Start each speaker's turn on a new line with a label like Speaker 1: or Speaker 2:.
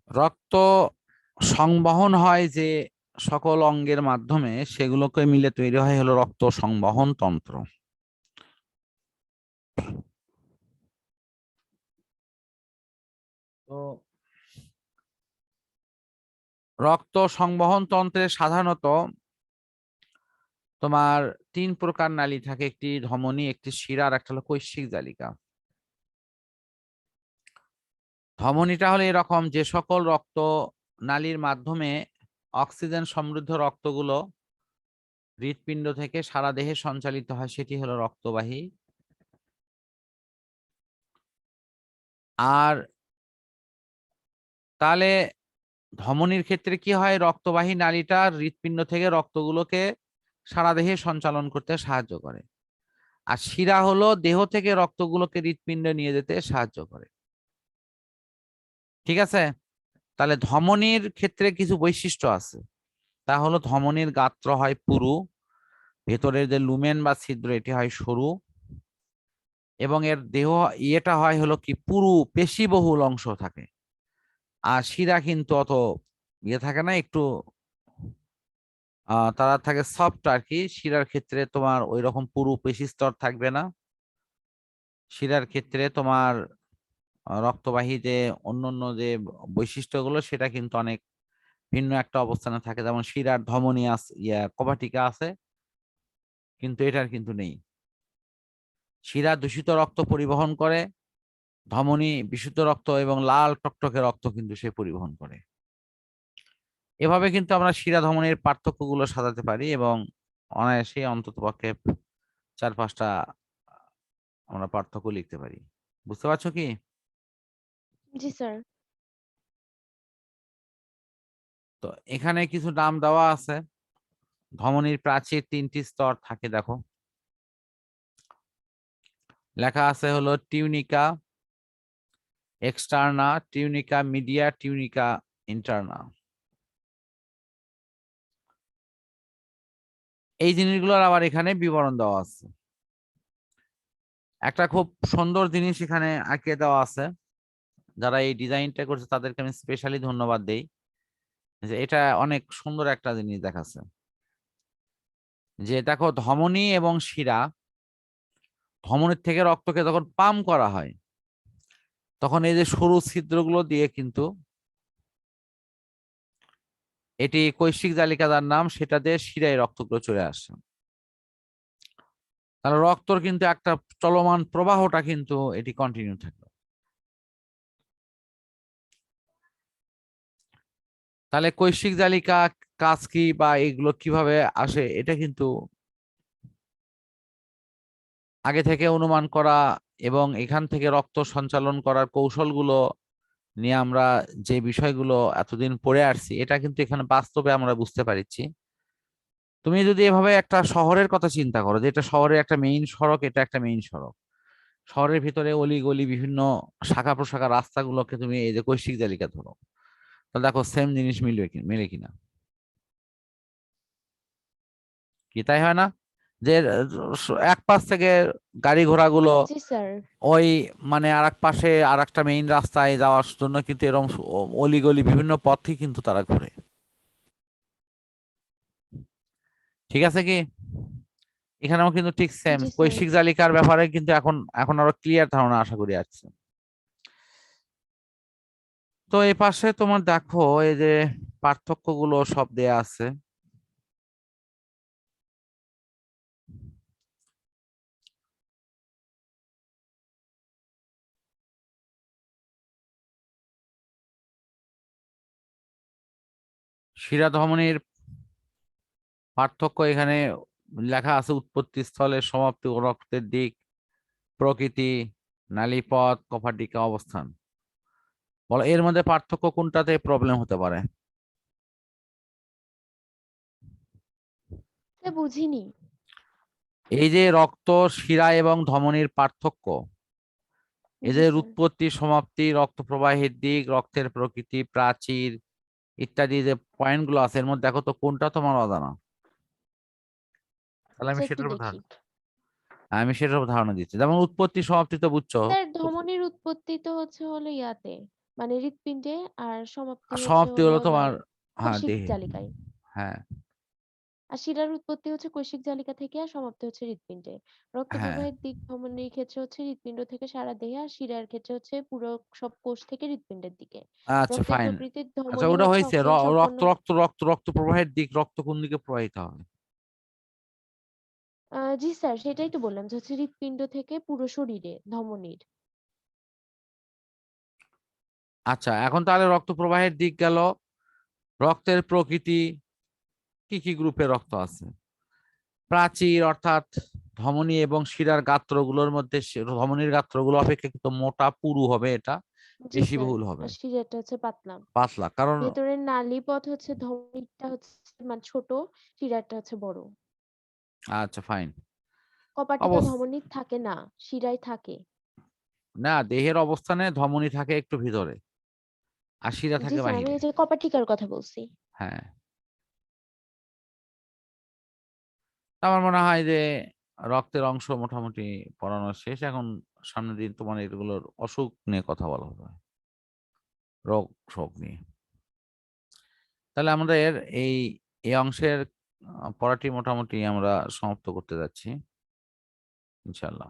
Speaker 1: রক্ত সংবহন হয় যে সকল অঙ্গের মাধ্যমে, সেগুলোকে মিলে তৈরি হয় হলো রক্ত সংবহন তন্ত্র। তো রক্ত সংবহন তন্ত্রে সাধারণত তোমার 3 প্রকার নালী থাকে, একটি ধমনী, একটি শিরা, আর একটা হলো কৈশিক জালিকা। ধমনীটা হলো এরকম, যে সকল রক্ত নালীর মাধ্যমে অক্সিজেন সমৃদ্ধ রক্তগুলো হৃৎপিণ্ড থেকে সারা দেহে সঞ্চালিত হয়, সেটি হলো রক্তবাহী। আর তাহলে ধমনীর ক্ষেত্রে কি হয়, রক্তবাহী নালীটা হৃৎপিণ্ড থেকে রক্তগুলোকে সারা দেহে সঞ্চালন করতে সাহায্য করে। আর শিরা হলো দেহ থেকে রক্তগুলোকে হৃৎপিণ্ডে নিয়ে যেতে সাহায্য করে। ঠিক আছে? তাহলে ধমনীর ক্ষেত্রে কিছু বৈশিষ্ট্য আছে। তা হলো ধমনীর গাত্র হয় পুরু, ভেতরের যে লুমেন বা ছিদ্র এটি হয় সরু, এবং এর দেহ ইয়েটা হয় হলো কি পুরু পেশিবহুল অংশ থাকে। আর শিরা কিন্তু অত ইয়ে থাকে না, একটু তারা থাকে সফট আর কি। শিরার ক্ষেত্রে তোমার ওই রকম পুরু পেশি স্তর থাকবে না। শিরার ক্ষেত্রে তোমার রক্তবাহী যে অন্যান্য যে বৈশিষ্ট্যগুলো, সেটা কিন্তু অনেক ভিন্ন একটা অবস্থানে থাকে। যেমন শিরার ধমনী আছে, কবাটিকা আছে, কিন্তু এটার কিন্তু নেই। শিরা দূষিত রক্ত পরিবহন করে, ধমনী বিশুদ্ধ রক্ত এবং লাল টকটকে রক্ত কিন্তু সে পরিবহন করে। এভাবে কিন্তু আমরা শিরা ধমনীর পার্থক্যগুলো সাজাতে পারি, এবং অনায়াসে অন্ততপক্ষে 4-5টা আমরা পার্থক্য লিখতে পারি। বুঝতে পারছো কি?
Speaker 2: জি স্যার।
Speaker 1: তো এখানে কিছু নাম দেওয়া আছে। ধমনীর প্রাচীর 3টি স্তর থাকে, দেখো লেখা আছে হলো tunica externa, tunica media, tunica interna. এই জিনিসগুলোর আবার এখানে বিবরণ দেওয়া আছে। একটা খুব সুন্দর জিনিস এখানে আঁকে দেওয়া আছে, যারা এই ডিজাইনটা করছে তাদেরকে আমি স্পেশালি ধন্যবাদ দেই, যে এটা অনেক সুন্দর একটা জিনিস দেখাচ্ছে। যে দেখো ধমনী এবং শিরা, ধমনীর থেকে রক্তকে যখন পাম্প করা হয়, তখন এই যে সরু ছিদ্রগুলো দিয়ে কিন্তু, এটি কৈশিক জালিকা যার নাম, সেটা দিয়ে শিরায় রক্তগুলো চলে আসে। তাহলে রক্তর কিন্তু একটা চলমান প্রবাহটা কিন্তু এটি কন্টিনিউ থাকে। তাহলে কৈশিক জালিকা কাজ কি বা এগুলো কিভাবে আসে, এটা কিন্তু আগে থেকে অনুমান করা, এবং এখান থেকে রক্ত সঞ্চালন করার কৌশলগুলো নিয়ে আমরা যে বিষয়গুলো এতদিন পড়ে আসছি, এটা কিন্তু এখানে বাস্তবে আমরা বুঝতে পারছি। তুমি যদি এভাবে একটা শহরের কথা চিন্তা করো, যে এটা শহরের একটা মেইন সড়ক, এটা একটা মেইন সড়ক, শহরের ভিতরে অলি গলি বিভিন্ন শাখা প্রশাখা রাস্তাগুলোকে তুমি এই যে কৈশিক জালিকা ধরো, তাহলে দেখো সেম জিনিস মিলে কিনা। কি তাই হয় না? যে এক পাশ থেকে গাড়ি ঘোড়াগুলো
Speaker 2: জি স্যার।
Speaker 1: ওই মানে আর এক পাশে আর একটা মেইন রাস্তায় যাওয়ার জন্য কিন্তু এরকম অলিগলি বিভিন্ন পথই কিন্তু তারা ঘুরে। ঠিক আছে কি? এখানেও কিন্তু ঠিক সেম
Speaker 2: জি স্যার।
Speaker 1: কৈশিক জালিকার ব্যাপারে কিন্তু এখন এখন আরো ক্লিয়ার ধারণা আশা করি আসছে। তো এই পাশে তোমার দেখো এই যে পার্থক্যগুলো সব দেয়া আছে। শিরা ধমনির পার্থক্য এখানে লেখা আছে: উৎপত্তি স্থলের সমাপ্তি ও রক্তের দিক, প্রকৃতি, নালীপথ, কপাটিকা অবস্থান। বলো এর মধ্যে পার্থক্য কোনটাতে প্রবলেম হতে পারে?
Speaker 2: স্যার বুঝিনি।
Speaker 1: এই যে রক্ত, শিরা এবং ধমনির পার্থক্য,
Speaker 2: জি
Speaker 1: এদের
Speaker 2: স্যার।
Speaker 1: উৎপত্তি, সমাপ্তি, রক্ত প্রবাহের দিক, রক্তের প্রকৃতি, প্রাচীর ইত্যাদি যে পয়েন্ট গুলো আছে, এর মধ্যে দেখো তো কোনটা তোমার অজানা। তাহলে
Speaker 2: আচ্ছা একটু দেখি।
Speaker 1: আমি সেটার উপর ধারণা দিচ্ছি। যেমন উৎপত্তি সমাপ্তি তো বুঝছো।
Speaker 2: স্যার ধমনীর উৎপত্তি তো হলো ইয়াতে, মানে হৃৎপিণ্ডে আর সমাপ্তি
Speaker 1: আর
Speaker 2: হচ্ছে
Speaker 1: সমাপ্তি
Speaker 2: হলো
Speaker 1: হলো তোমার
Speaker 2: তোমার
Speaker 1: হ্যাঁ
Speaker 2: কোষিক
Speaker 1: দেহে।
Speaker 2: জালিকায়।
Speaker 1: হ্যাঁ
Speaker 2: আর শিরার উৎপত্তি হচ্ছে কৈশিক জালিকা থেকে আর সমাপ্তি হচ্ছে হৃৎপিণ্ডে। রক্ত
Speaker 1: হ্যাঁ
Speaker 2: প্রবাহের দিক ধমনির ক্ষেত্রে হচ্ছে হৃৎপিণ্ড থেকে সারা দেহে, আর শিরার ক্ষেত্রে হচ্ছে পুরো সব কোষ থেকে হৃৎপিণ্ডের দিকে।
Speaker 1: আচ্ছা
Speaker 2: রক্তের
Speaker 1: ফাইন।
Speaker 2: প্রকৃতির
Speaker 1: আচ্ছা
Speaker 2: ধমনী
Speaker 1: ওটা
Speaker 2: হচ্ছে
Speaker 1: হয়েছে
Speaker 2: অক্সিজেন সম্পন্ন।
Speaker 1: রক্ত প্রবাহের দিক, রক্ত কোন দিকে প্রবাহিত হয়?
Speaker 2: জি স্যার, সেটাই তো বললাম যে হচ্ছে হৃৎপিণ্ড থেকে পুরো শরীরে ধমনীর।
Speaker 1: আচ্ছা এখন তাহলে রক্ত প্রবাহের দিক গেল। রক্তের প্রকৃতি, কি কি গ্রুপের রক্ত আছে? প্রাচীর অর্থাৎ ধমনী এবং শিরার গাত্রগুলোর মধ্যে ধমনীর গাত্রগুলো অপেক্ষাকৃত মোটা পুরু হবে, এটা
Speaker 2: জি স্যার।
Speaker 1: পেশিবহুল হবে।
Speaker 2: আর শিরাটা হচ্ছে পাতলা।
Speaker 1: পাতলা কারণ
Speaker 2: ভেতরের নালীপথ হচ্ছে ধমনীটা হচ্ছে মানে ছোট, শিরাটা হচ্ছে বড়।
Speaker 1: আচ্ছা ফাইন।
Speaker 2: কপাটি তো
Speaker 1: অবস্থা
Speaker 2: ধমনীর থাকে না, শিরায় থাকে।
Speaker 1: না, দেহের অবস্থানে ধমনী থাকে একটু ভিতরে আর শিরা
Speaker 2: জি
Speaker 1: থাকে
Speaker 2: স্যার, আমি
Speaker 1: বাহিরে।
Speaker 2: এই যে কপাটিকার কথা বলছি।
Speaker 1: হ্যাঁ, আমার মনে হয় যে রক্তের অংশ মোটামুটি পড়ানো শেষ। এখন সামনের দিন তোমার এগুলোর অসুখ নিয়ে কথা বলা হবে, রোগ শোক নিয়ে। তাহলে আমাদের এই এই অংশের পড়াটি মোটামুটি আমরা সমাপ্ত করতে যাচ্ছি ইনশাল্লাহ।